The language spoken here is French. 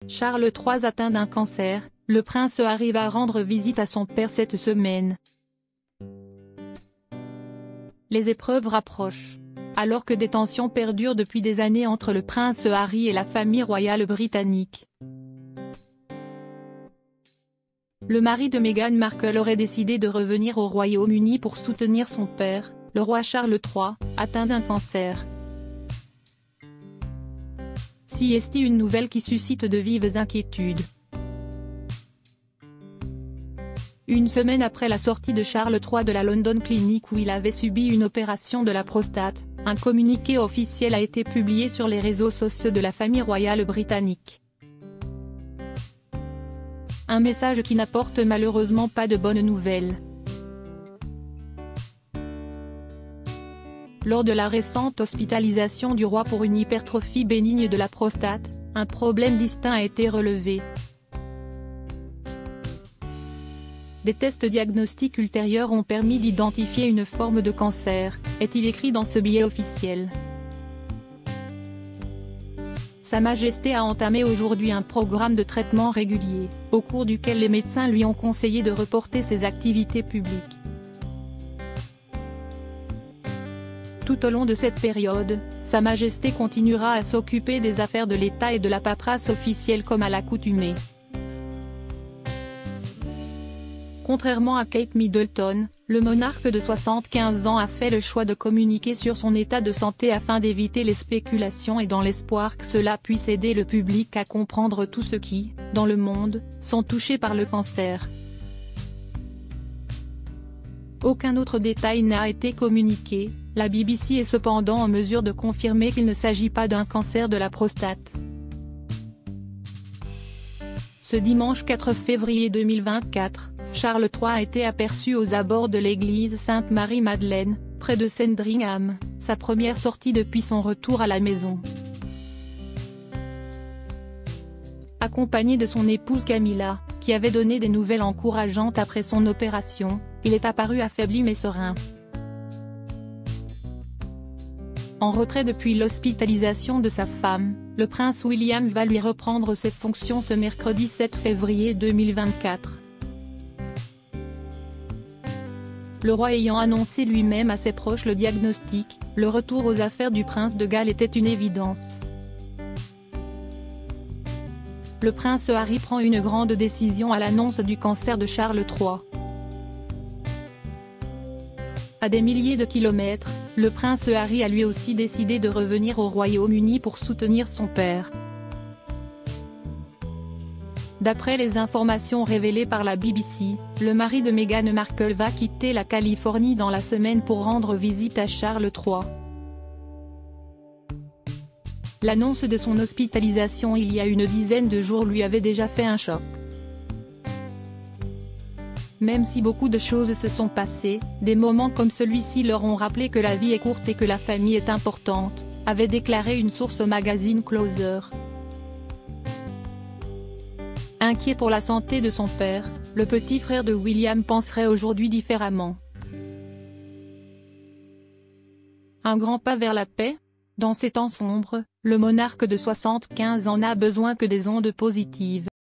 Charles III atteint d'un cancer, le prince arrive à rendre visite à son père cette semaine. Les épreuves rapprochent. Alors que des tensions perdurent depuis des années entre le prince Harry et la famille royale britannique. Le mari de Meghan Markle aurait décidé de revenir au Royaume-Uni pour soutenir son père, le roi Charles III, atteint d'un cancer. Si est une nouvelle qui suscite de vives inquiétudes. Une semaine après la sortie de Charles III de la London Clinic où il avait subi une opération de la prostate, un communiqué officiel a été publié sur les réseaux sociaux de la famille royale britannique. Un message qui n'apporte malheureusement pas de bonnes nouvelles. Lors de la récente hospitalisation du roi pour une hypertrophie bénigne de la prostate, un problème distinct a été relevé. Des tests diagnostiques ultérieurs ont permis d'identifier une forme de cancer, est-il écrit dans ce billet officiel. Sa Majesté a entamé aujourd'hui un programme de traitement régulier, au cours duquel les médecins lui ont conseillé de reporter ses activités publiques. Tout au long de cette période, Sa Majesté continuera à s'occuper des affaires de l'État et de la paperasse officielle comme à l'accoutumée. Contrairement à Kate Middleton, le monarque de 75 ans a fait le choix de communiquer sur son état de santé afin d'éviter les spéculations et dans l'espoir que cela puisse aider le public à comprendre tous ceux qui, dans le monde, sont touchés par le cancer. Aucun autre détail n'a été communiqué, la BBC est cependant en mesure de confirmer qu'il ne s'agit pas d'un cancer de la prostate. Ce dimanche 4 février 2024, Charles III a été aperçu aux abords de l'église Sainte-Marie-Madeleine, près de Sandringham, sa première sortie depuis son retour à la maison. Accompagné de son épouse Camilla, qui avait donné des nouvelles encourageantes après son opération, il est apparu affaibli mais serein. En retrait depuis l'hospitalisation de sa femme, le prince William va lui reprendre ses fonctions ce mercredi 7 février 2024. Le roi ayant annoncé lui-même à ses proches le diagnostic, le retour aux affaires du prince de Galles était une évidence. Le prince Harry prend une grande décision à l'annonce du cancer de Charles III. À des milliers de kilomètres, le prince Harry a lui aussi décidé de revenir au Royaume-Uni pour soutenir son père. D'après les informations révélées par la BBC, le mari de Meghan Markle va quitter la Californie dans la semaine pour rendre visite à Charles III. L'annonce de son hospitalisation il y a une dizaine de jours lui avait déjà fait un choc. Même si beaucoup de choses se sont passées, des moments comme celui-ci leur ont rappelé que la vie est courte et que la famille est importante, avait déclaré une source au magazine Closer. Inquiet pour la santé de son père, le petit frère de William penserait aujourd'hui différemment. Un grand pas vers la paix? Dans ces temps sombres, le monarque de 75 ans n'a besoin que des ondes positives.